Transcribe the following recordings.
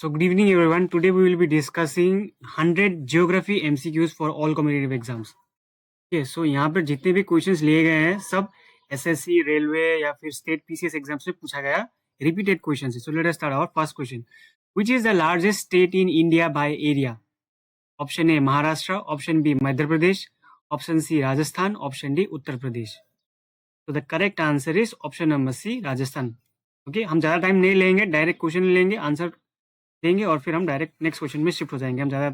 So good evening everyone. Today we will be discussing 100 geography MCQs for all competitive exams. Okay, so यहाँ पर जितने भी questions लिए गए हैं सब एसएससी, रेलवे या फिर स्टेट पीसीएस एग्जाम से पूछा गया रिपीटेड क्वेश्चन है. So let us start our first question. Which is the largest state in India by area? Option A Maharashtra, option B Madhya Pradesh, option C Rajasthan, option D Uttar Pradesh. So the correct answer is option number C Rajasthan. Okay हम ज़्यादा time नहीं लेंगे, direct question लेंगे, answer देंगे और फिर हम direct next question में शिफ्ट हो जाएंगे. हम ज़्यादा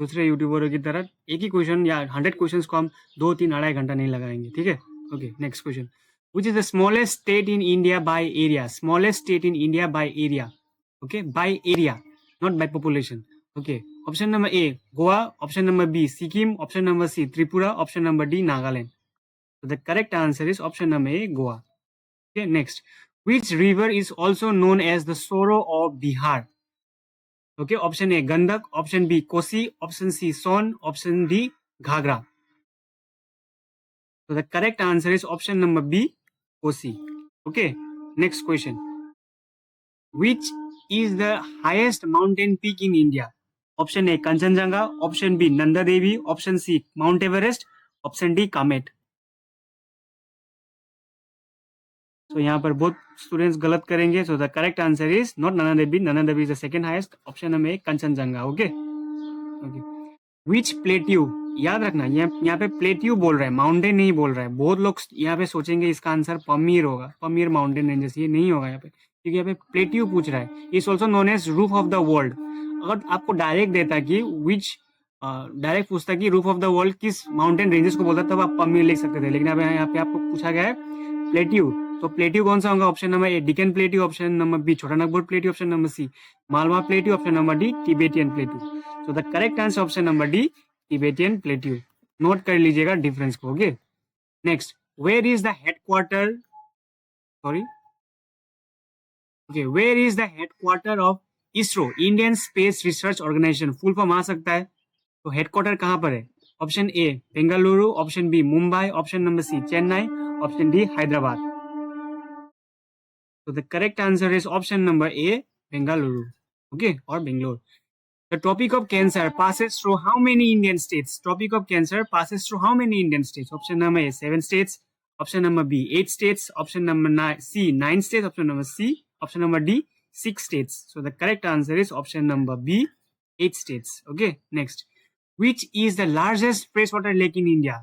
दूसरे यूट्यूबरों की तरह एक ही क्वेश्चन या 100 क्वेश्चंस को हम 2-3 2.5 घंटा नहीं लगाएंगे. ठीक है. Okay next question. Which is the smallest state in India by area? Smallest state in India by area. Okay by area, not by population. Okay option number A Goa, option number B Sikkim, option number C Tripura, option number D Nagaland. So the correct answer is option number A, Goa. Okay, next. Which river is also known as the sorrow of Bihar? Okay, option A, Gandak, option B, Kosi, option C, Son, option D, Ghagra. So the correct answer is option number B, Kosi. Okay, next question. Which is the highest mountain peak in India? Option A, Kanchenjunga, option B, Nanda Devi, option C, Mount Everest, option D, Kamet. So यहाँ पर बहुत students गलत करेंगे. सो the correct answer is not Nanda Devi. Nanda Devi is the second highest. Option number A Kanchenjunga. Okay okay. Which plateau, याद रखना यहाँ पे plateau बोल रहा है, माउंटेन नहीं बोल रहा है. बहुत लोग यहाँ पे सोचेंगे इसका आंसर पमीर होगा, पमीर माउंटेन रेंजेस. ये नहीं होगा यहाँ पे, क्योंकि यहाँ पे प्लेट्यू पूछ रहा है. Is also known as roof of the world. अगर आपको डायरेक्ट देता कि विच डायरेक्ट पूछता कि रूफ ऑफ द वर्ल्ड किस माउंटेन रेंजेस को बोलता, तब आप पमीर लिख सकते थे. लेकिन अब यहाँ पे आपको पूछा गया है प्लेट्यू. तो प्लेट्यू कौन सा होगा? Option number A Deccan plateau, option number B Chota Nagpur plateau, option number C Malwa plateau, option number D Tibetan plateau. So the correct answer option number D Tibetan plateau. Note कर लीजिएगा डिफरेंस को. Okay next. Where is the headquarter, sorry okay where is the headquarter of ISRO, Indian space research organisation. Full form आ सकता है. तो headquarter कहाँ पर है? Option A Bengaluru, option B Mumbai, option number C Chennai, option D Hyderabad. So the correct answer is option number A, Bengaluru. Okay, or Bangalore. The tropic of Cancer passes through how many Indian states? Tropic of Cancer passes through how many Indian states? Option number A 7 states, option number B 8 states, option number C 9 states, option number C, option number D 6 states. So the correct answer is option number B 8 states. Okay, next. Which is the largest freshwater lake in India?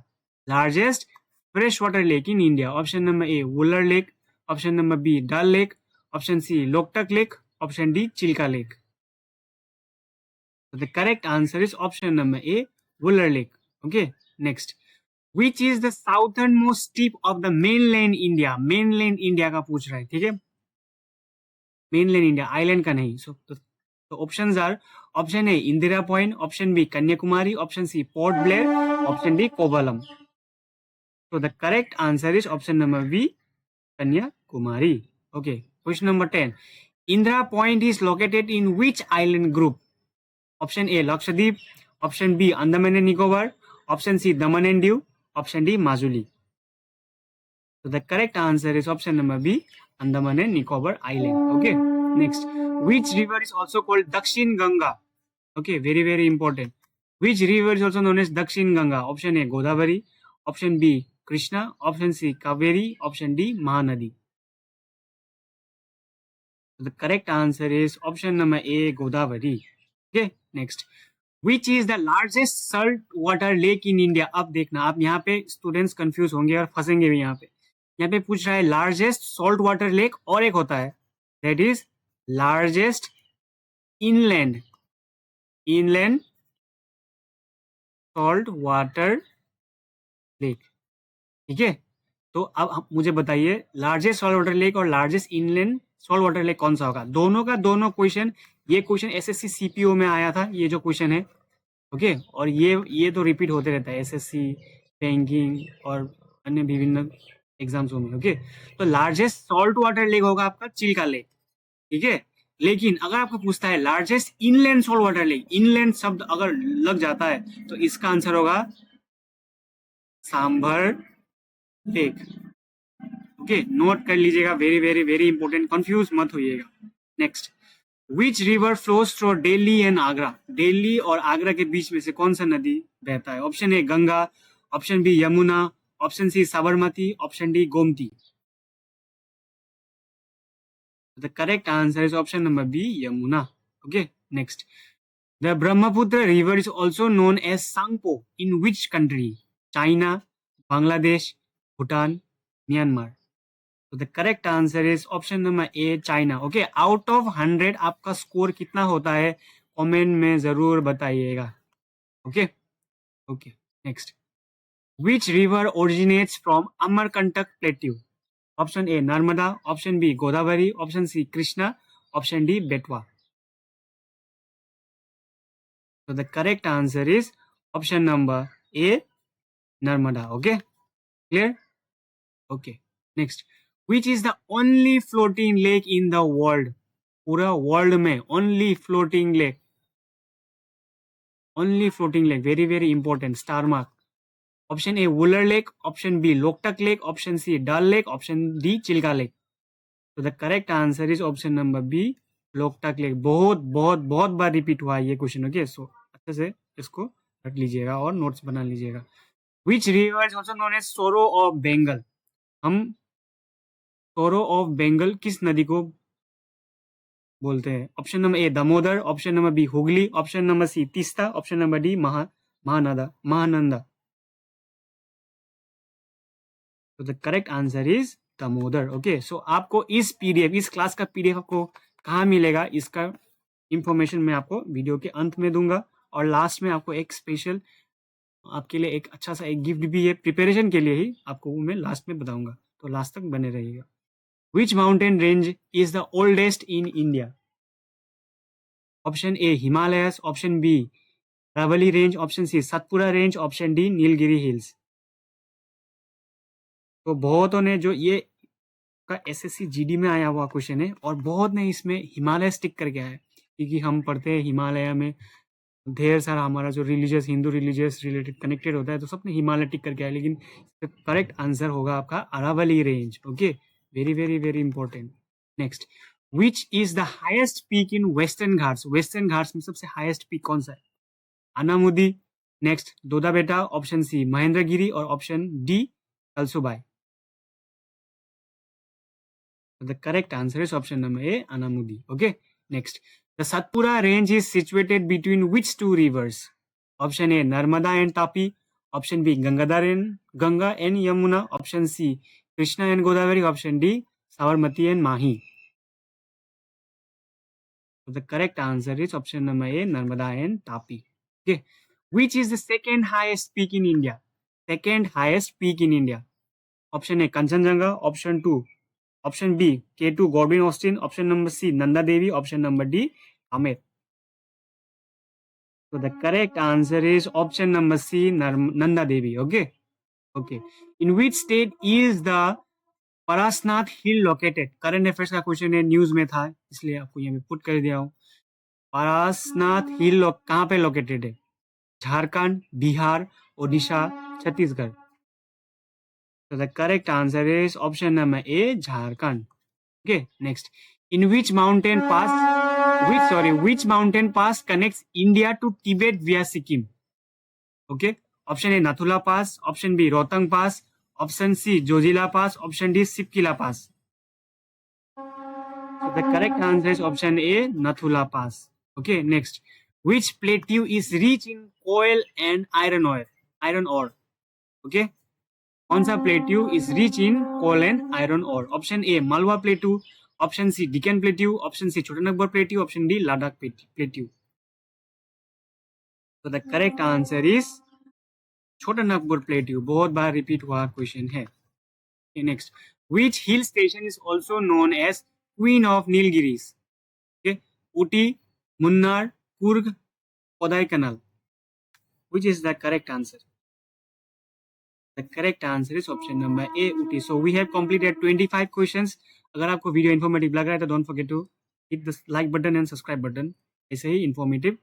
Largest freshwater lake in India. Option number A Wular Lake, option number B Dal Lake, option C Loktak Lake, option D Chilka Lake. So the correct answer is option number A Wular Lake. Okay, next. Which is the southernmost tip of the mainland India? Mainland India का पूछ रहा है. ठीक है, mainland India, island का नहीं. So the options are option A Indira Point, option B Kanyakumari, option C Port Blair, option D Kovalam. So the correct answer is option number B Kanyakumari. Okay, question number 10. Indira Point is located in which island group? Option A Lakshadweep, option B Andaman and Nicobar, option C Daman and Diu, option D Majuli. So the correct answer is option number B Andaman and Nicobar Island. Okay, next. Which river is also called Dakshin Ganga? Okay, very very important. Which river is also known as Dakshin Ganga? Option A Godavari, option B Krishna, option C Kaveri, option D Mahanadi. So the correct answer is option number A Godavari. Okay, next. Which is the largest salt water lake in India? अब देखना, आप यहाँ पे students confuse होंगे और फंसेंगे भी. यहाँ पे पूछ रहा है लार्जेस्ट सॉल्ट वाटर लेक, और एक होता है that is largest inland salt water lake. ठीक है, तो अब मुझे बताइए लार्जेस्ट सॉल्ट वाटर लेक और largest inland salt water lake कौन सा होगा? दोनों का दोनों क्वेश्चन, ये क्वेश्चन एसएससी सीपीओ में आया था, ये जो क्वेश्चन है. ओके, और ये तो रिपीट होते रहता है एसएससी, बैंकिंग और अन्य विभिन्न एग्जाम्स में. ओके, तो लार्जेस्ट सॉल्ट वाटर लेक होगा आपका चिल्का लेक. ठीक है, लेकिन अगर आपको पूछता है largest inland salt water lake, inland शब्द अगर लग जाता है तो इसका आंसर होगा सांभर लेक. ओके, नोट कर लीजिएगा, very very very important, confuse मत होइएगा. Next. Which river flows through Delhi and Agra? Delhi और आगरा के बीच में से कौन सा नदी बहता है? Option A Ganga, option B Yamuna, option C Sabarmati, option D Gomti. The correct answer is option number B, Yamuna. Okay, next. The Brahmaputra river is also known as Sangpo in which country? China, Bangladesh, Bhutan, Myanmar. So the correct answer is option number A, China. Okay, out of 100 आपका score कितना होता है comment में जरूर बताइएगा. Okay, okay. Next. Which river originates from Amarkantak Plateau? Option A, Narmada. Option B, Godavari. Option C, Krishna. Option D, Betwa. So the correct answer is option number A, Narmada. Okay, clear? Okay, next. Which is the only floating lake in the world? पूरा world में only floating lake. Only floating lake. Very very important. Star mark. Option A, Wooler Lake. Option B, Loktak Lake. Option C, Dal Lake. Option D, Chilka Lake. So the correct answer is option number B, Loktak Lake. बहुत बहुत बहुत बार repeat हुआ है ये question. Okay, सो अच्छे से इसको रख लीजिएगा और नोट्स बना लीजिएगा. Which river is also known as Sorrow of Bengal? हम Sorrow of Bengal किस नदी को बोलते हैं? Option number A Damodar, option number B Hooghly, option number C Teesta, option number D Mahananda. तो the correct answer is Damodar. Okay, so आपको इस पीडीएफ, इस क्लास का पीडीएफ आपको कहाँ मिलेगा? इसका इंफॉर्मेशन मैं आपको वीडियो के अंत में दूंगा और लास्ट में आपको एक स्पेशल आपके लिए एक अच्छा सा एक गिफ्ट भी है. प्रिपरेशन के लिए ही आपको वो मैं लास्ट में बताऊंगा, तो लास्ट तक बने रहिएगा. Which mountain range is the oldest in India? Option A Himalayas, option B Aravalli range, option C Satpura range, option D Nilgiri hills. तो बहुतों ने जो ये का एसएससी जीडी में आया हुआ क्वेश्चन है और बहुत ने इसमें हिमालय स्टिक करके आया, क्योंकि हम पढ़ते हैं हिमालय में ढेर सारा हमारा जो religious Hindu religious related connected होता है, तो सबने हिमालय टिक करके आया, लेकिन करेक्ट आंसर होगा आपका Aravalli range. Okay, very very very important. Next. Which is the highest peak in western ghats? Western ghats में सबसे हाइएस्ट पीक कौन सा है? अनामुदी, नेक्स्ट दोदा बेटा, ऑप्शन सी महेंद्रगिरी और option D Kalsubai. The correct answer is option number A, Anamudi. Okay, next. The Satpura range is situated between which two rivers? Option A, Narmada and Tapi. Option B, Ganga and Yamuna. Option C, Krishna and Godavari. Option D, Sabarmati and Mahi. So the correct answer is option number A, Narmada and Tapi. Okay, which is the second highest peak in India? Second highest peak in India. Option A, Kanchenjunga. Option 2, option B K2 Godwin Austen, option number C Nanda Devi, option number D आमेर. So the correct answer is option number C, Nanda Devi. Okay, okay. In which state is the Parasnath Hill located? Current affairs का question है, news में था, इसलिए आपको यहाँ पे put कर दिया हूँ. पारसनाथ हिल कहाँ पे लोकेटेड है? Jharkhand, Bihar, Odisha, Chhattisgarh. So the correct answer is option number A, Jharkhand. Okay, next. In which mountain pass connects India to Tibet via Sikkim? Okay, option A, Nathula Pass, option B, Rohtang Pass, option C, Jojila Pass, option D, Sipkila Pass. So the correct answer is option A, Nathula Pass. Okay, next. Which plateau is rich in coal and iron ore? Okay, कौन सा plateau is rich in coal and iron ore? Option A Malwa plateau, option C Deccan plateau, option C Chotanagpur plateau, option D Ladakh plateau. तो the correct answer is Chotanagpur plateau. बहुत बार repeat हुआ question है. Next. Which hill station is also known as queen of Nilgiris? Ooty, Munnar, Coorg, Kodaikanal. Which is the correct answer? The correct answer is option number A, Uti. So we have completed 25 questions. अगर आपको video informative लग रहा है तो don't forget to hit the like button and subscribe button, ऐसे ही informative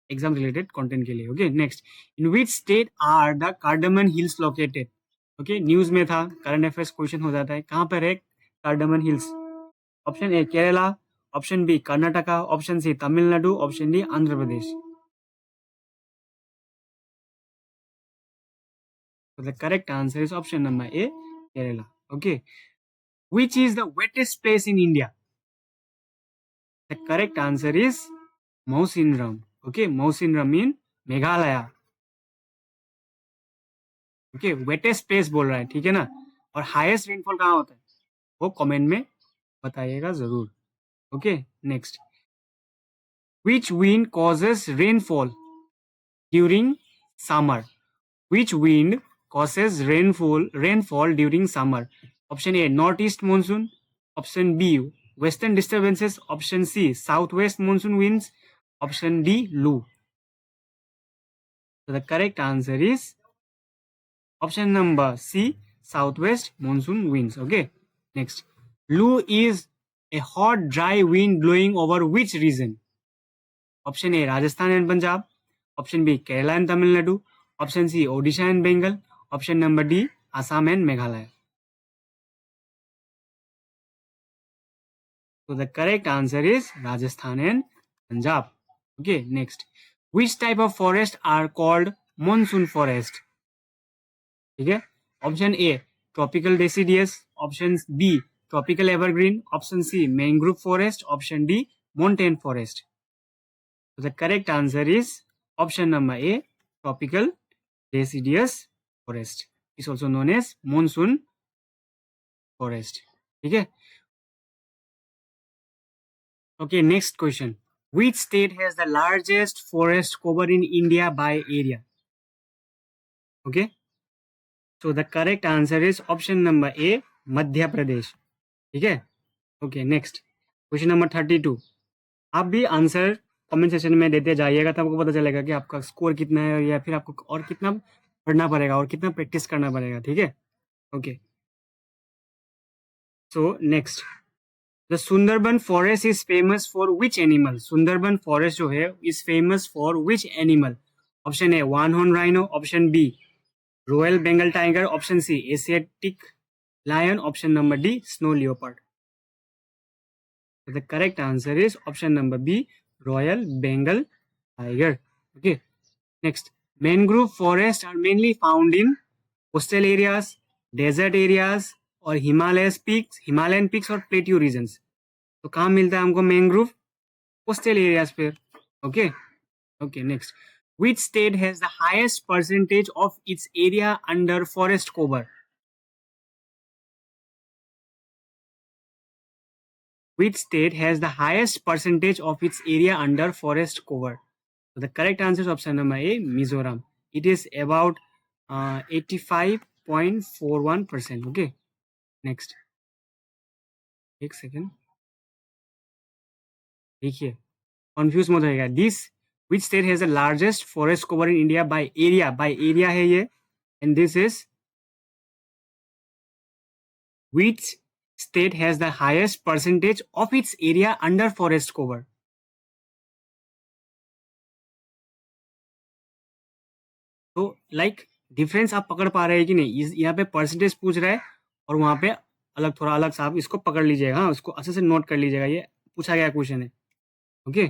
exam related content के लिए. Okay, next. In which state are the cardamom hills located? Okay, news में था, करंट अफेयर्स क्वेश्चन हो जाता है, कहाँ पर है cardamom hills? Option A Kerala, option B Karnataka, option C Tamil Nadu, option D Andhra Pradesh. So the correct answer is option number A, Kerala. Okay. Which is the wettest place in India? The correct answer is Mausinram. Okay, Mausinram in Meghalaya. Okay, wettest place बोल रहा है, ठीक है ना. और highest rainfall कहाँ होता है वो कमेंट में बताइएगा जरूर. Okay, next. Which wind causes rainfall during summer? Which wind causes rainfall during summer? Option A, northeast monsoon. Option B, western disturbances. Option C, southwest monsoon winds. Option D, Lu. So the correct answer is option number C, southwest monsoon winds. Okay, next. Lu is a hot, dry wind blowing over which region? Option A, Rajasthan and Punjab. Option B, Kerala and Tamil Nadu. Option C, Odisha and Bengal. Option number D, Assam and Meghalaya. So the correct answer is Rajasthan and Punjab. Okay, next. Which type of forest are called monsoon forest? ठीक है. Option A, tropical deciduous. Option B, tropical evergreen. Option C, mangrove forest. Option D, montane forest. So the correct answer is option number A, tropical deciduous forest. Is also known as monsoon forest. ठीक है. Okay, next question. Which state has the largest forest cover in India by area? Okay. So the correct answer is option number A, Madhya Pradesh. ठीक है. Okay, next. Question number 32. आप भी answer comment section में देते जाइएगा तब आपको पता चलेगा कि आपका स्कोर कितना है या फिर आपको और कितना पढ़ना पड़ेगा और कितना प्रैक्टिस करना पड़ेगा. ठीक है. Okay. So next. The Sundarban forest is famous for which animal? Sundarban forest जो है is famous for which animal? Option A, one horn rhino. Option B, Royal Bengal tiger. Option C, Asiatic lion. Option number D, snow leopard. So the correct answer is option number B, Royal Bengal tiger. Okay. Next, mangrove forests are mainly found in coastal areas, desert areas और Himalayan peaks और plateau regions. तो कहाँ मिलता है हमको mangrove? Coastal areas पे. Okay. Okay, next. Which state has the highest percentage of its area under forest cover? Which state has the highest percentage of its area under forest cover? So the correct answer is option number A, Mizoram. It is about 85.41%. Okay. Next. एक second देखिए, confuse मत होइएगा. This which state has the largest forest cover in India by area? By area है ये. And this is which state has the highest percentage of its area under forest cover? तो like difference आप पकड़ पा रहे हैं कि नहीं? यहाँ पे परसेंटेज पूछ रहा है और वहां पे अलग, थोड़ा अलग सा. आप इसको पकड़ लीजिएगा. हाँ, उसको अच्छे से नोट कर लीजिएगा. ये पूछा गया क्वेश्चन है. ओके.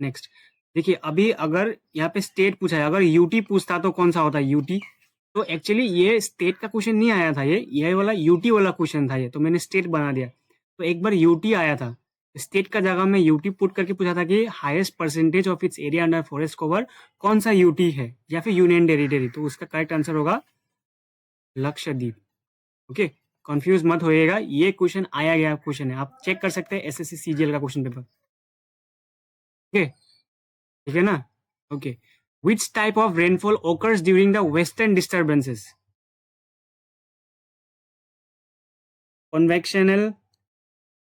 नेक्स्ट. देखिए, अभी अगर यहाँ पे स्टेट पूछा है, अगर यूटी पूछता तो कौन सा होता है? यूटी. तो एक्चुअली ये स्टेट का क्वेश्चन नहीं आया था, ये वाला यूटी वाला क्वेश्चन था ये, तो मैंने स्टेट बना दिया. तो एक बार यूटी आया था, स्टेट का जगह में यूटी पुट करके पूछा था कि highest percentage of its area under forest cover कौन सा यूटी है या फिर यूनियन टेरिटरी. तो उसका करेक्ट आंसर होगा लक्षद्वीप. ओके, कंफ्यूज मत होइएगा, ये क्वेश्चन आया गया क्वेश्चन है, आप चेक कर सकते हैं एसएससी सीजीएल का क्वेश्चन पेपर. ओके, ठीक है ना. Okay. Which type of rainfall occurs during the western disturbances? Convectional,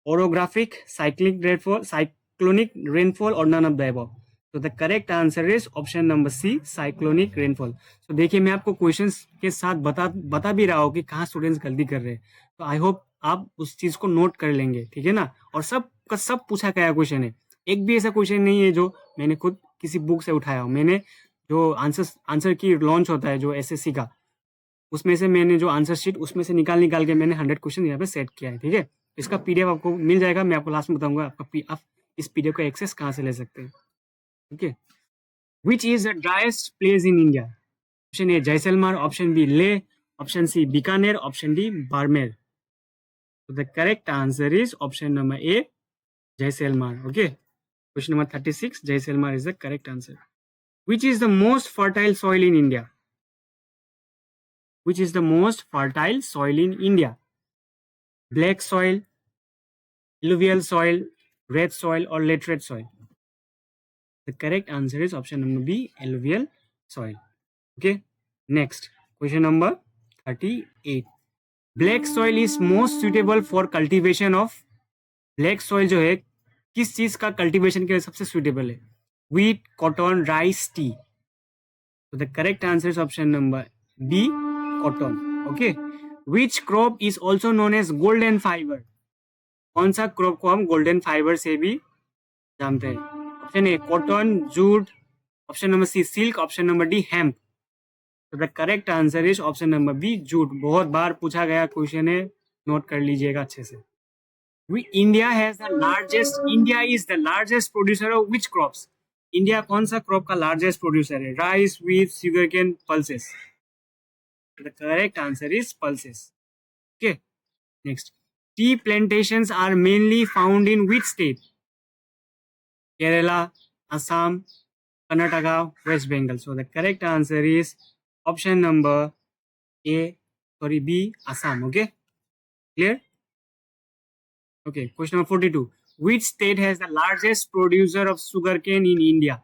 orographic, cyclonic rainfall or none of the above? So the correct answer is option number C, cyclonic rainfall. So देखिए, मैं आपको questions के साथ बता भी रहा हूँ कि कहाँ स्टूडेंट्स गलती कर रहे हैं. तो आई होप आप उस चीज को नोट कर लेंगे. ठीक है ना. और सब का सब पूछा गया क्वेश्चन है, एक भी ऐसा क्वेश्चन नहीं है जो मैंने खुद किसी बुक से उठाया हूँ. मैंने जो आंसर की लॉन्च होता है जो एसएससी का, उसमें से मैंने जो आंसर शीट उसमें से निकाल के मैंने 100 क्वेश्चन यहाँ पे सेट किया है. ठीक है. इसका पीडीएफ आपको मिल जाएगा, मैं आपको लास्ट में बताऊंगा आप इस पीडीएफ का एक्सेस कहाँ से ले सकते हैं। Okay, which is the driest place in India? Option A Jaisalmer, option B Leh, option C Bikaner, option D Barmer. So the correct answer is option number A, Jaisalmer. Okay. Question number 36, Jaisalmer is the correct answer. Which is the most fertile soil in India? Which is the most fertile soil in India? Black soil, alluvial soil, red soil, or laterite soil? The correct answer is option number B, alluvial soil. Okay. Next, question number 38. Black soil is most suitable for cultivation of, black soil जो है किस चीज का cultivation के लिए सबसे suitable है? Wheat, cotton, rice, tea. तो the correct answer is option number B, cotton. Okay, which crop is also known as golden fibre? कौन सा क्रॉप को हम गोल्डन फाइबर से भी जानते हैं? Option A cotton, jute, option number C silk, option number D hemp. तो the correct answer is option number B, jute. बहुत बार पूछा गया क्वेश्चन है, नोट कर लीजिएगा अच्छे से। India is the largest producer of which crops? India कौन सा क्रॉप का largest producer है? Rice, wheat, sugarcane, pulses. The correct answer is pulses. Okay. Next, tea plantations are mainly found in which state? Kerala, Assam, Karnataka, West Bengal. So the correct answer is option number B, Assam. Okay, clear? Okay, question number 42. Which state has the largest producer of sugarcane in India?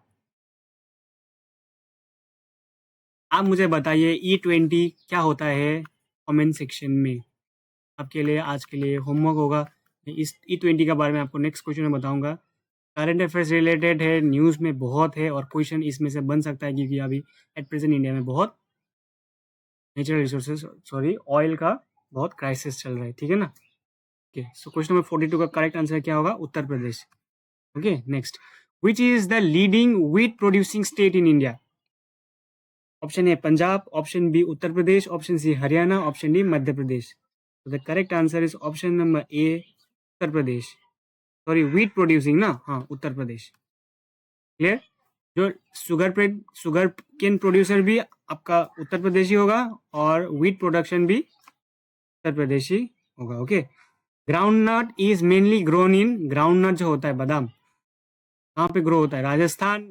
आप मुझे बताइए E20 क्या होता है comment section में। आपके लिए आज के लिए होमवर्क होगा। इस E20 के बारे में आपको नेक्स्ट क्वेश्चन में बताऊंगा। करंट अफेयर्स रिलेटेड है, न्यूज़ में बहुत है और क्वेश्चन इसमें से बन सकता है क्योंकि अभी एट प्रेजेंट इंडिया में बहुत नेचुरल रिसोर्सेज ऑयल का बहुत क्राइसिस चल रहा है। ठीक है ना? ओके, सो क्वेश्चन नंबर 42 का करेक्ट आंसर क्या होगा? Uttar Pradesh. Okay, next, which is the leading wheat producing state in India? Option A Punjab, option B Uttar Pradesh, option C Haryana, option D Madhya Pradesh. तो the correct answer is option number A, Uttar Pradesh. Sorry, wheat producing ना, हाँ Uttar Pradesh. Clear? जो sugar cane producer भी आपका उत्तर प्रदेश ही होगा और wheat production भी उत्तर प्रदेश ही होगा। Okay, ground nut is mainly grown in, ground nut जो होता है बादाम कहाँ पे ग्रो होता है? राजस्थान,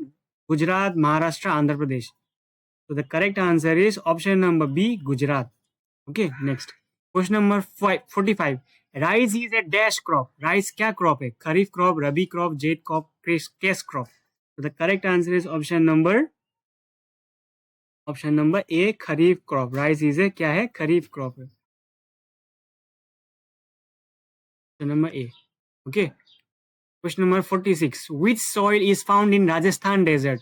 गुजरात, महाराष्ट्र, आंध्र प्रदेश। तो the correct answer is option number B, Gujarat. Okay, next question number 45. Rice is a dash crop. Rice क्या क्रॉप है? Kharif crop, rabi crop, zaid crop, cash crop. तो the correct answer is option number A, kharif crop. Rice is a क्या है? Kharif crop है। Option number A. Okay, question number 46. Which soil is found in Rajasthan desert?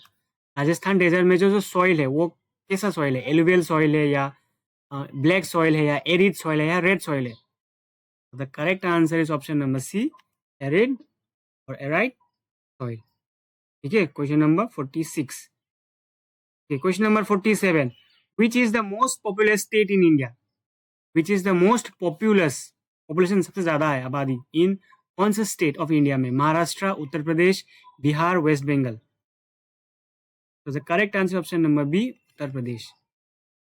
Rajasthan desert में जो soil है वो कैसा soil है? एलुवियल सॉइल है या ब्लैक सॉइल है या एरिड सॉइल है या रेड सॉइल है? The correct answer is option number C, arid और एराइड सॉइल। ठीक है, question number 46। Question number 47. Which is the most popular state in India? Which is the most populous, population सबसे ज्यादा है आबादी इन कौन सा स्टेट ऑफ इंडिया में? महाराष्ट्र, उत्तर प्रदेश, बिहार, वेस्ट बंगाल। तो the correct answer option number B, Uttar Pradesh.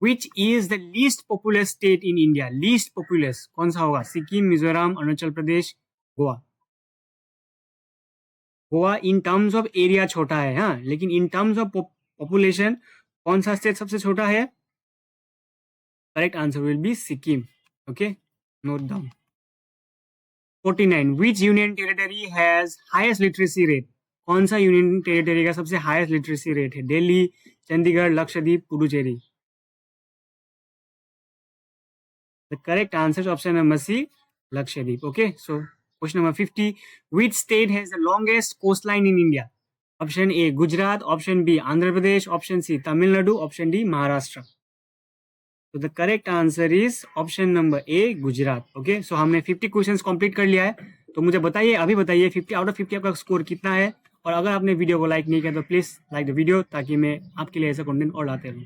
Which is the least popular state in India? Least populous कौन सा होगा? Sikkim, Mizoram, Arunachal Pradesh, Goa. Goa in terms of area छोटा है, हाँ, लेकिन इन टर्म्स ऑफ पॉपुलेशन कौन सा स्टेट सबसे छोटा है? Correct answer will be Sikkim. Okay, note down. 49. Which union territory has highest literacy rate? कौन सा यूनियन टेरिटरी का सबसे हाईएस्ट लिटरेसी रेट है? Delhi, Chandigarh, Lakshadweep, Puducherry. The correct answer is option number C, Lakshadweep. Okay, so question number 50. Which state has the longest coastline in India? Option A, Gujarat. Option B, Andhra Pradesh. Option C, Tamil Nadu. Option D, Maharashtra. So the correct answer is option number A, Gujarat. Okay, so हमने 50 questions complete कर लिया है। तो मुझे बताइए, अभी बताइए 50 out of 50 आपका स्कोर कितना है? और अगर आपने वीडियो को लाइक नहीं किया तो प्लीज लाइक द वीडियो, ताकि मैं आपके लिए ऐसा कंटेंट और लाते रहूँ।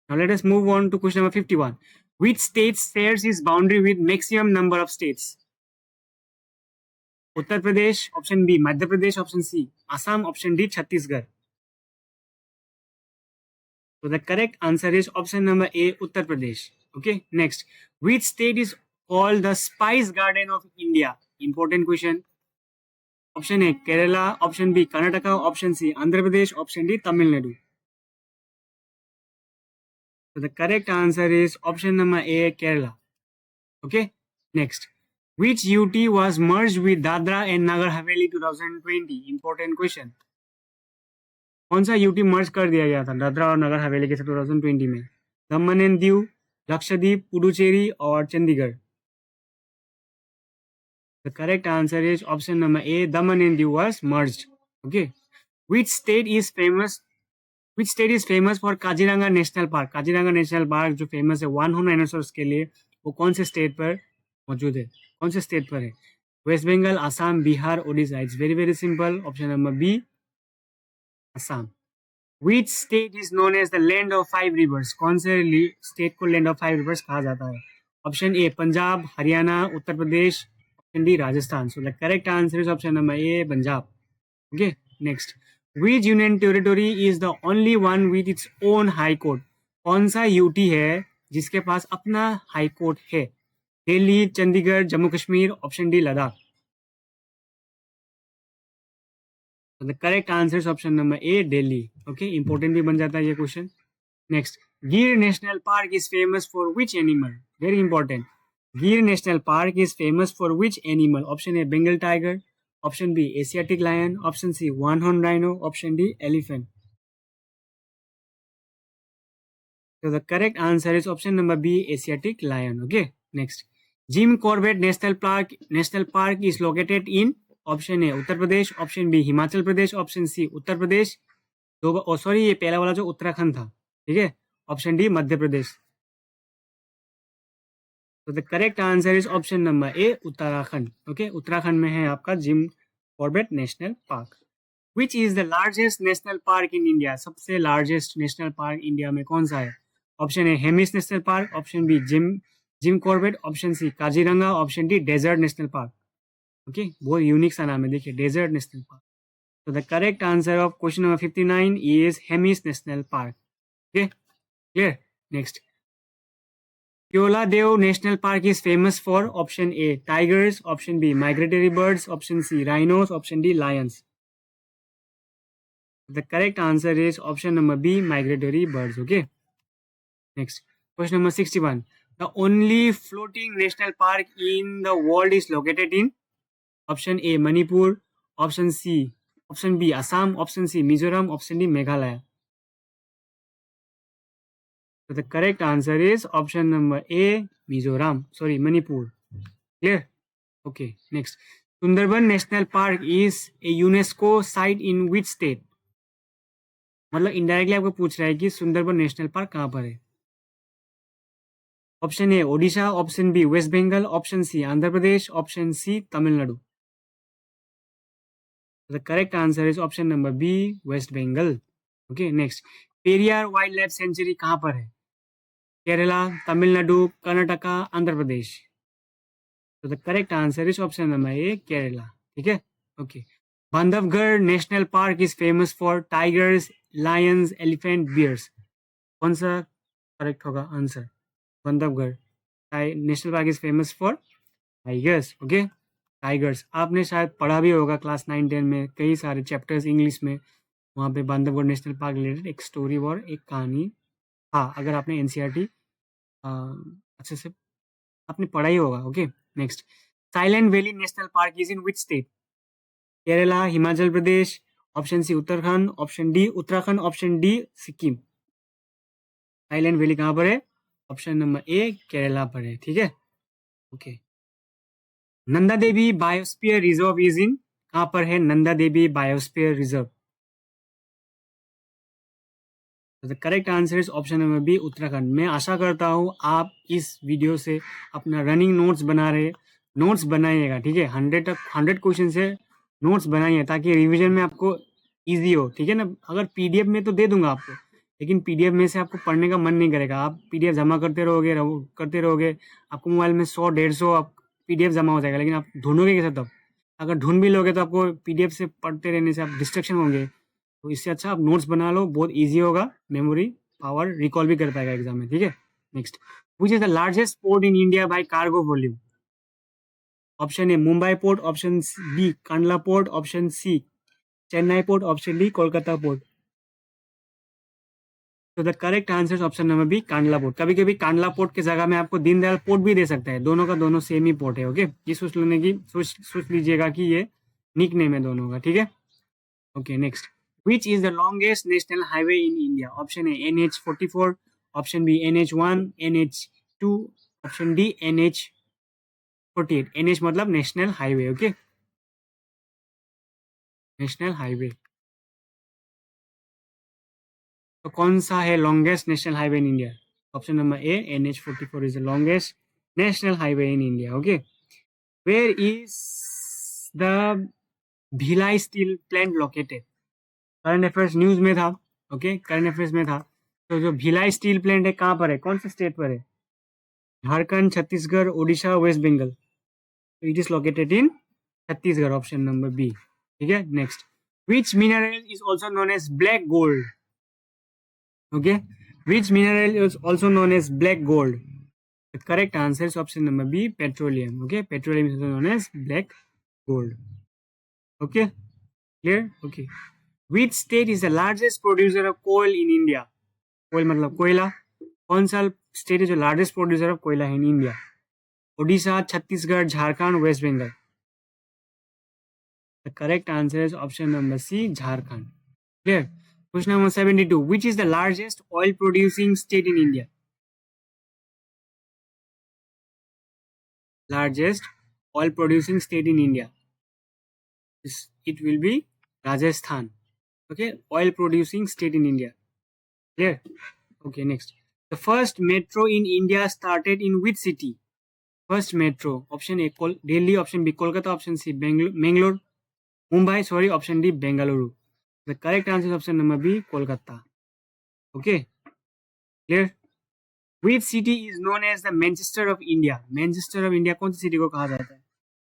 Now let us move on to question number 51. Which state shares its boundary with maximum number of states? Uttar Pradesh, option B Madhya Pradesh, option C Assam, option D Chhattisgarh. So the correct answer is option number A, Uttar Pradesh. Okay, next. Which state is called the Spice Garden of India? Important question. Option A, Kerala. Option B, Karnataka. Option C, Andhra Pradesh. Option D, Tamil Nadu. So the correct answer is option number A, Kerala. Okay, next. Which UT was merged with Dadra and Nagar Haveli 2020? Important question. कौन सा UT मर्ज कर दिया गया था दादरा और नगर हवेली के साथ 2020 में? दमन एंड दीव, लक्षद्वीप, पुडुचेरी और Chandigarh. The correct answer is option number A, Daman and Diu was merged. Okay. Which state is famous for Kaziranga national park? Kaziranga national park जो फेमस है वन हॉर्न डायनासोर्स के लिए, वो कौन से स्टेट पर मौजूद है? कौन से स्टेट पर है? West Bengal, Assam, Bihar, Odisha. It's very very simple. Option number B, Assam. Which state is known as the land of five rivers? कौन से स्टेट को लैंड ऑफ फाइव रिवर्स कहा जाता है? Option A Punjab, Haryana, Uttar Pradesh. Option D Rajasthan. So the correct answer is option number A, Punjab. Okay, next. Which union territory is the only one with its own high court? कौन सा UT है जिसके पास अपना high court है? Delhi, Chandigarh, Jammu Kashmir. Option D Ladakh. So the correct answer is option number A, Delhi. Okay, important भी बन जाता है ये question. Next, Gir National Park is famous for which animal? Very important. Gir National Park is famous for which animal? Option A, Bengal tiger. Option B, Asiatic lion. Option C, one-horned rhino. Option D, elephant. So the correct answer is option number B, Asiatic lion. Okay, next. Jim Corbett National Park is located in option A Uttar Pradesh, option B Himachal Pradesh, option C Uttar Pradesh दो sorry ये पहला वाला जो उत्तराखंड था, ठीक है. Option D Madhya Pradesh. तो the correct answer is option number A, Uttarakhand. Okay, Uttarakhand में है आपका Jim Corbett national park. Which is the largest national park in India? सबसे लार्जेस्ट नेशनल पार्क इंडिया में कौन सा है? Option A Hemis national park, option B Jim Corbett, option C Kaziranga, option D desert national park. Okay, बहुत unique सा नाम है, देखिए डेजर्ट नेशनल पार्क. तो the correct answer of question number 59 is Hemis national park. Okay, clear. Next, Keoladeo National Park is famous for option A tigers, option B migratory birds, option C rhinos, option D lions. The correct answer is option number B, migratory birds. Okay, next, question number 61. The only floating national park in the world is located in option A Manipur, option B Assam, option C Mizoram, option D Meghalaya. So the correct answer is option number A, Manipur. Clear? Okay, next. Sundarban National Park is a UNESCO site in which state? मतलब indirectly आपको पूछ रहा है कि Sundarban national park कहाँ पर है. Option A Odisha, option B West Bengal, option C Andhra Pradesh, option C Tamil Nadu. The correct answer is option number B, West Bengal. Okay, next. Periyar wildlife sanctuary कहाँ पर है? केरला, तमिलनाडु, कर्नाटका, आंध्र प्रदेश. तो the correct answer is option number A, Kerala. ठीक है, okay. Bandhavgarh national park is famous for tigers, lions, elephant, bears. कौन सा correct होगा answer? Bandhavgarh national park is famous for tigers. Okay, tigers आपने शायद पढ़ा भी होगा क्लास 9-10 में, कई सारे चैप्टर्स इंग्लिश में. वहाँ पे बांधवगढ़ नेशनल पार्क रिलेटेड एक स्टोरी और एक कहानी. हाँ, अगर आपने एनसीईआरटी अच्छे से आपने पढ़ा ही होगा. Okay, next. Silent valley national park is in which state? Kerala, Himachal Pradesh, option C Uttarakhand, option D Uttarakhand, option D Sikkim. Silent valley कहाँ पर है? ऑप्शन नंबर ए, केरला पर है. ठीक है, okay. Nanda Devi biosphere reserve is in, कहाँ पर है Nanda Devi biosphere reserve? The correct answer is option number B, Uttarakhand. मैं आशा करता हूँ आप इस वीडियो से अपना रनिंग नोट्स बनाइएगा. ठीक है, 100 क्वेश्चन से नोट्स बनाइए ताकि रिवीजन में आपको इजी हो. ठीक है ना. अगर पीडीएफ में तो दे दूंगा आपको, लेकिन पीडीएफ में से आपको पढ़ने का मन नहीं करेगा. आप पीडीएफ जमा करते रहोगे आपको मोबाइल में 100-150 पीडीएफ जमा हो जाएगा, लेकिन आप ढूंढोगे कैसे तब? अगर ढूंढ भी लोगे तो आपको पीडीएफ से पढ़ते रहने से आप डिस्ट्रक्शन होंगे, तो इससे अच्छा आप नोट्स बना लो, बहुत ईजी होगा, मेमोरी पावर रिकॉल भी कर पाएगा एग्जाम में, ठीक है। Next, which is the largest port in India by cargo volume? Option A Mumbai port, option B Kandla port, option C Chennai port, option D Kolkata port. तो the correct answer is option number B Kandla port. कभी कभी Kandla port की जगह में आपको Deendayal port भी दे सकता है, दोनों का दोनों सेम ही पोर्ट है, ओके। ये सोच लीजिएगा कि ये निक नेम है दोनों का, ठीक है। Okay next, which is the longest national highway in India? Option A NH44, option B NH1, NH2, option D NH48। NH मतलब national highway, okay, national highway. तो कौन सा है longest national highway in India? Option number A NH44 is the longest national highway in India, okay. Where is the Bhilai steel plant located? Current affairs news में था, okay, current affairs में था। तो जो भिलाई स्टील प्लांट है कहाँ पर है, कौन से स्टेट पर है? झारखंड, छत्तीसगढ़, ओडिशा, वेस्ट बंगाल। तो it is located in Chhattisgarh, option number B, ठीक है। Next, which mineral is also known as black gold? Okay, which mineral is also known as black gold? The correct answer is option number B, petroleum. Okay, petroleum is also known as black gold. Okay, clear? Okay, which state is the largest producer of coal in India? Coal मतलब कोयला। कौन सा state है जो largest producer of कोयला है in India? Odisha, Chhattisgarh, Jharkhand, West Bengal. The correct answer is option number C, Jharkhand. Clear? Question number 72. Which is the largest oil producing state in India? Largest oil producing state in India. It will be Rajasthan. Okay, oil producing state in India. Clear? Okay, next. The first metro in India started in which city? First metro. Option A Delhi, option B Kolkata, option C Bangalore, Mumbai, sorry, option D Bengaluru. The correct answer is option number B, Kolkata. Okay, clear? Which city is known as the Manchester of India? Manchester of India कौन सी city को कहा जाता है?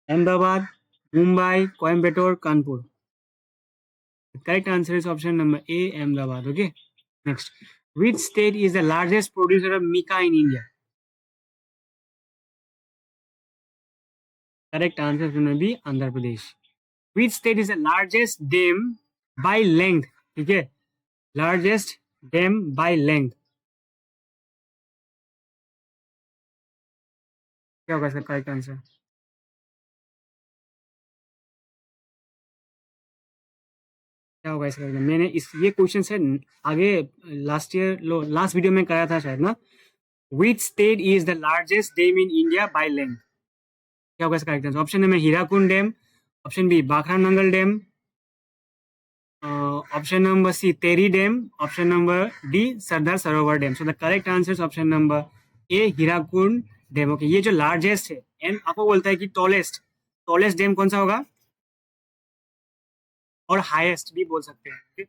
Ahmedabad, Mumbai, Coimbatore, Kanpur. The correct answer is option number A, Ahmedabad. Okay. Next, which state is the largest producer of mica in India? Correct answer is going to be Andhra Pradesh. Which state is the largest dam by length? ठीक है, largest dam by length. क्या होगा इसका correct answer? क्या होगा इसका? मैंने ये क्वेश्चन से आगे लास्ट वीडियो में कराया था शायद ना। Which state is the largest dam in India by length? क्या होगा इसका correct answer? Option number Hirakud dam, option B Bhakra Nangal dam, option number C Tehri dam, option number D Sardar Sarovar dam. So the correct answer is option number A Hirakud dam. Okay, ये जो largest है and आपको बोलता है कि टॉलेस्ट डैम कौन सा होगा, और हाईएस्ट भी बोल सकते हैं,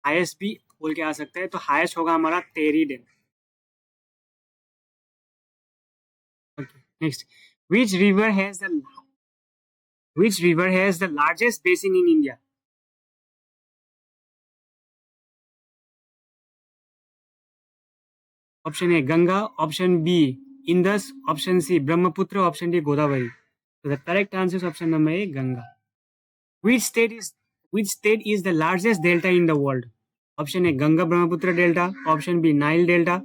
हाईएस्ट भी बोल के आ सकते हैं। तो हाईएस्ट होगा हमारा Tehri dam. Okay next, which river has the largest basin in India? Option A Ganga, option B Indus, option C Brahmaputra, option D Godavari. तो the correct answer is option number A Ganga. which state is the largest delta in the world? Option A Ganga Brahmaputra delta, option B Nile delta,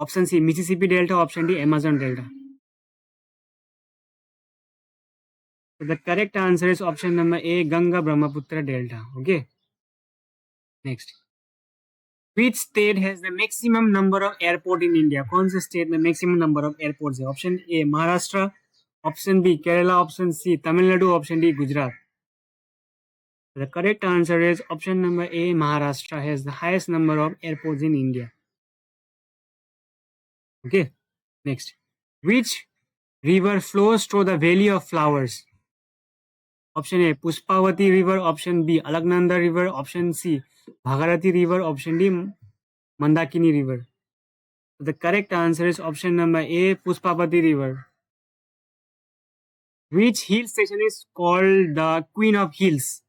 option C Mississippi delta, option D Amazon delta. So the correct answer is option number A, Ganga Brahmaputra Delta. Okay. Next, which state has the maximum number of airport in India? कौन से state में maximum number of airports है? Option A Maharashtra, option B Kerala, option C Tamil Nadu, option D Gujarat. The correct answer is option number A, Maharashtra has the highest number of airports in India. Okay. Next, which river flows through the Valley of Flowers? Option A Pushpavati river, option B Alaknanda river, option C Bhagirathi river, option D Mandakini river. The correct answer is option number A Pushpavati river. Which hill station is called the Queen of Hills?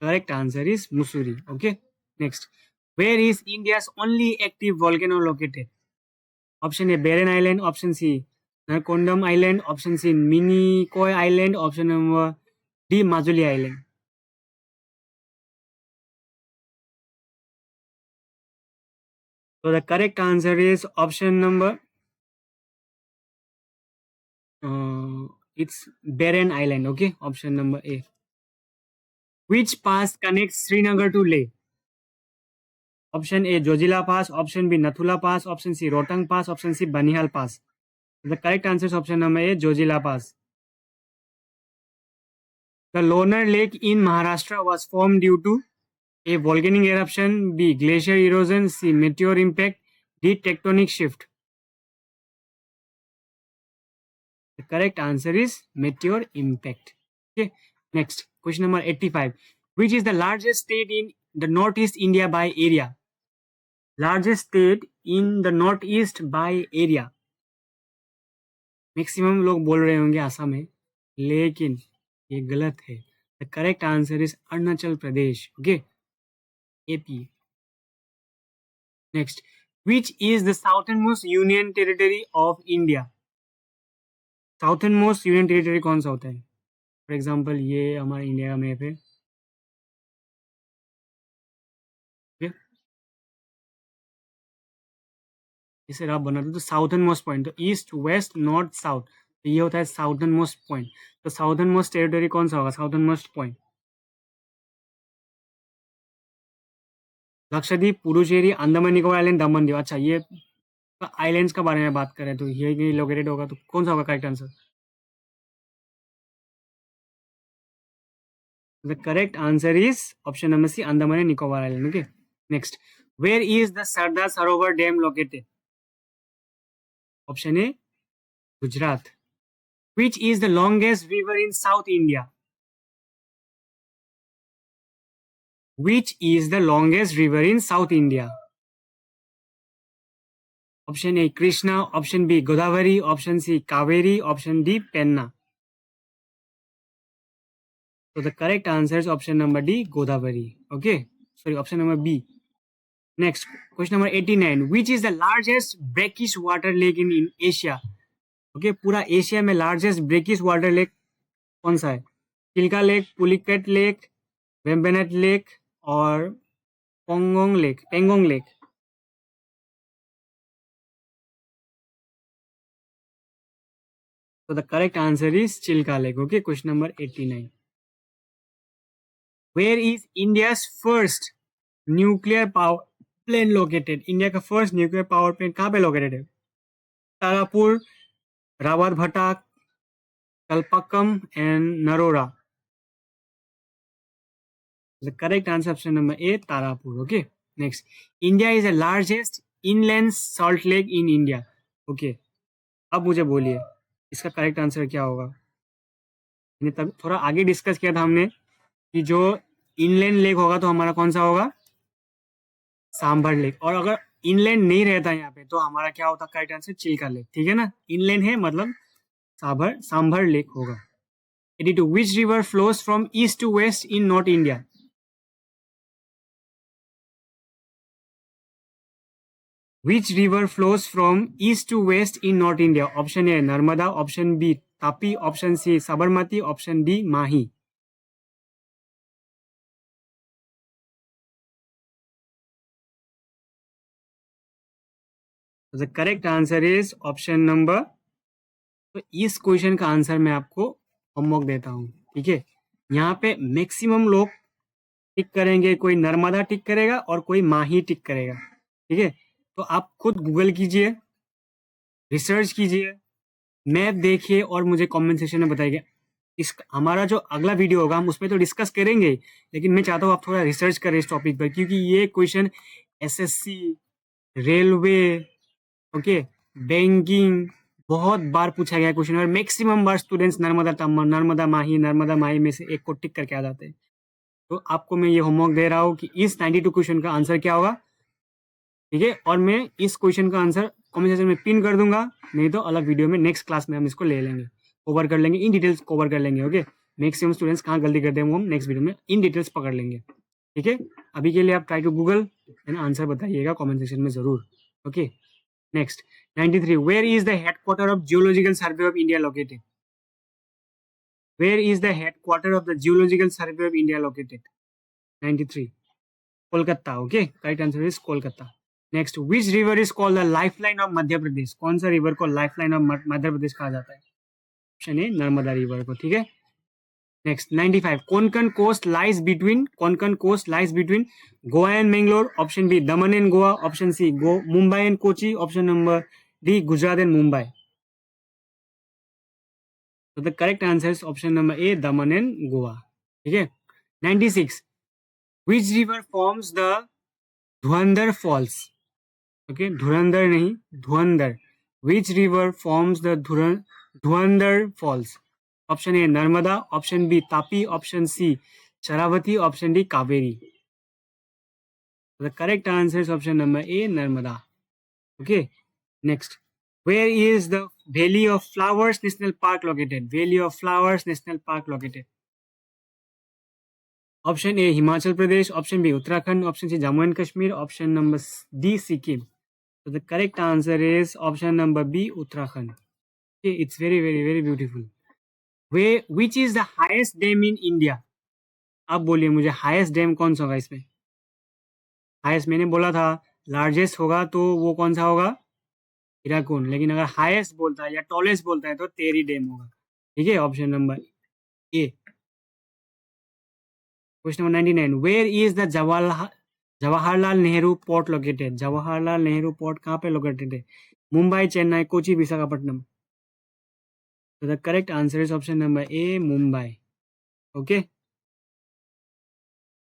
Correct answer is Mussoorie. Okay. Next. Where is India's only active volcano located? Option A, Barren Island. Option C, Narcondam Island. Option C, Minicoy Island. Option number D, Majuli Island. So the correct answer is option number it's Barren Island. Okay, option number A. Which pass connects Srinagar to Leh? Option A, Jojila Pass. Option B, Nathula Pass. Option C, Rotang Pass. Option C, Banihal Pass. The correct answer is option number A, Jojila Pass. The Lonar Lake in Maharashtra was formed due to A, volcanic eruption. B, glacier erosion. C, meteor impact. D, tectonic shift. The correct answer is meteor impact. Okay. Next, question number 85. Which is the largest state in the Northeast India by area? Largest state in the Northeast by area. Maximum लोग बोल रहे होंगे आसाम है, लेकिन ये गलत है. The correct answer is Arunachal Pradesh. Okay, AP. Next, which is the southern most union territory of India? Southern most union territory कौन सा होता है? फॉर एग्जाम्पल ये हमारा इंडिया का मैप है. इसे आप बनाते तो साउथर्न मोस्ट पॉइंट, तो ईस्ट वेस्ट नॉर्थ साउथ, तो ये होता है साउथर्न मोस्ट पॉइंट. तो साउथर्न मोस्ट टेरिटरी कौन सा होगा? Southern most point Lakshadweep, Puducherry, Andaman Nicobar island, Daman Diu. अच्छा, ये आइलैंड्स का बारे में बात करें तो ये लोकेटेड होगा, तो कौन सा होगा correct answer? The correct answer is option number C, Andaman and Nicobar island. Okay. Next, where is the Sardar Sarovar dam located? Option A, Gujarat. Which is the longest river in South India? Which is the longest river in South India? Option A, Krishna. Option B, Godavari. Option C, Kaveri. Option D, Penna. So the correct answer is option number D, Godavari. Okay. Sorry, option number B. Next, question number 89. Which is the largest brackish water lake in Asia? Okay, पूरा Asia में largest brackish water lake कौन सा है? Chilika lake, Pulicat lake, Vembanad lake और Pangong lake. So the correct answer is Chilka Lake. Okay, question number 89. Where is India's first nuclear power plant located? India का first nuclear power plant कहाँ पे located है? तारापुर, रावत भट्टा, Kalpakkam and Narora. The correct answer option number A, Tarapur. Okay. Next, India is the largest inland salt lake in India. Okay. अब मुझे बोलिए इसका correct answer क्या होगा? तब थोड़ा आगे डिस्कस किया था हमने कि जो इनलैंड लेक होगा तो हमारा कौन सा होगा? सांभर लेक. और अगर इनलैंड नहीं रहता यहाँ पे तो हमारा क्या होता? Correct answer Chilka lake. ठीक है ना, इनलैंड है मतलब सांभर लेक होगा. 82. Which river flows from east to west in North India? Which river flows from east to west in North India? Option A, Narmada. Option B, Tapi. Option C, Sabarmati. Option D, Mahi. So the correct answer is option number. तो इस question का answer मैं आपको homework देता हूँ. ठीक है, यहाँ पे मैक्सिमम लोग टिक करेंगे, कोई नर्मदा टिक करेगा और कोई माही टिक करेगा. ठीक है, तो आप खुद गूगल कीजिए, रिसर्च कीजिए, मैप देखिए और मुझे कमेंट सेक्शन में बताइए. इस हमारा जो अगला वीडियो होगा हम उसमें तो डिस्कस करेंगे, लेकिन मैं चाहता हूँ आप थोड़ा रिसर्च करें इस टॉपिक पर, क्योंकि ये question SSC, railway, okay, banking बहुत बार पूछा गया क्वेश्चन और मैक्सिमम बार स्टूडेंट्स नर्मदा माही में से एक को टिक करके आ जाते हैं. तो आपको मैं ये होमवर्क दे रहा हूँ कि इस 92 क्वेश्चन का आंसर क्या होगा. ठीक है, और मैं इस क्वेश्चन का आंसर कमेंट सेक्शन में पिन कर दूंगा, नहीं तो अलग वीडियो में नेक्स्ट क्लास में हम इसको ले लेंगे, कवर कर लेंगे, इन डिटेल्स कवर कर लेंगे। ओके, मैक्सिमम स्टूडेंट्स कहाँ गलती करते हैं वो हम नेक्स्ट वीडियो में इन डिटेल्स पकड़ लेंगे। ठीक है, अभी के लिए आप try to Google and answer बताइएगा कमेंट सेक्शन में जरूर। Okay, next 93, where is the headquarter of geological survey of India located? Where is the headquarter of the Geological Survey of India located? 93. Kolkata. Okay, correct answer is Kolkata. Next, which river is called the lifeline of Madhya Pradesh? कौन सा river को lifeline of Madhya Pradesh कहा जाता है? Option ए Narmada river को। ठीक है, next 95, Konkan coast lies between Goa and Mangalore. Option B Daman and Goa. Option C Mumbai and Kochi. Option number D Gujarat and Mumbai. So the correct answer is option number A Daman and Goa. ठीक है, 96, which river forms the Dhurandhar Falls? Okay, Dhurandhar नहीं, Dhurandhar. Which river forms the Dhurandhar Falls? Option A Narmada, option B Tapi, option C Sharavati, option D Kaveri. So the correct answer is option number A Narmada. Okay, next, where is the Valley of Flowers National Park located? Valley of Flowers National Park located. Option A Himachal Pradesh, option B Uttarakhand, option C Jammu and Kashmir, option number D Sikkim. So the correct answer is option number B Uttarakhand. Okay, it's very very very beautiful. Which is the highest dam in India? अब बोलिए मुझे highest dam कौन सा होगा इसमें? Highest मैंने बोला था लार्जेस्ट होगा तो वो कौन सा होगा? हीराकुंड। लेकिन अगर हाईएस्ट बोलता है या टॉलेस्ट बोलता है तो टेरी डैम होगा। ठीक है, option number A. Question number 99, where is the Jawaharlal Nehru port located? Jawaharlal Nehru port कहाँ पे लोकेटेड है? मुंबई, चेन्नई, कोची, विशाखापट्टनम। तो the correct answer is option number A Mumbai. Okay,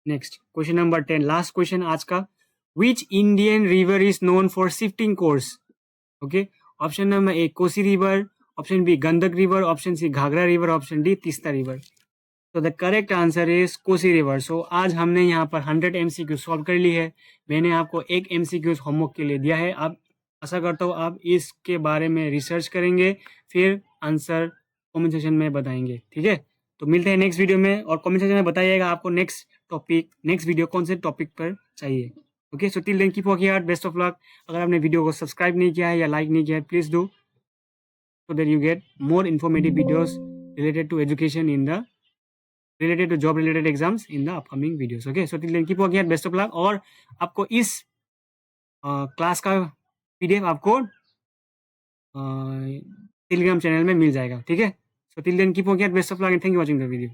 next question number 10, last question आज का। Which Indian river is known for shifting course? Okay, option number A Kosi river, option B Gandak river, option C Ghaghara river, option D Teesta river. तो the correct answer is Kosi river. So आज हमने यहाँ पर 100 MCQ solve कर ली है। मैंने आपको एक MCQ होमवर्क के लिए दिया है। आप आशा करता हूँ आप इसके बारे में रिसर्च करेंगे, फिर आंसर कमेंट सेक्शन में बताएंगे। ठीक है, तो मिलते हैं नेक्स्ट वीडियो में, और कमेंट सेक्शन में बताइएगा आपको नेक्स्ट वीडियो कौन से टॉपिक पर चाहिए। Okay, so till then keep working hard, best of luck. अगर आपने वीडियो को सब्सक्राइब नहीं किया है या लाइक नहीं किया है, please do, so that you get more informative videos related to education related to job related exams in the upcoming videos. Okay, so till then keep working hard, best of luck। और आपको इस class का PDF आपको Telegram channel में मिल जाएगा। ठीक है, so till then keep working hard, best of luck and thank you for watching the video।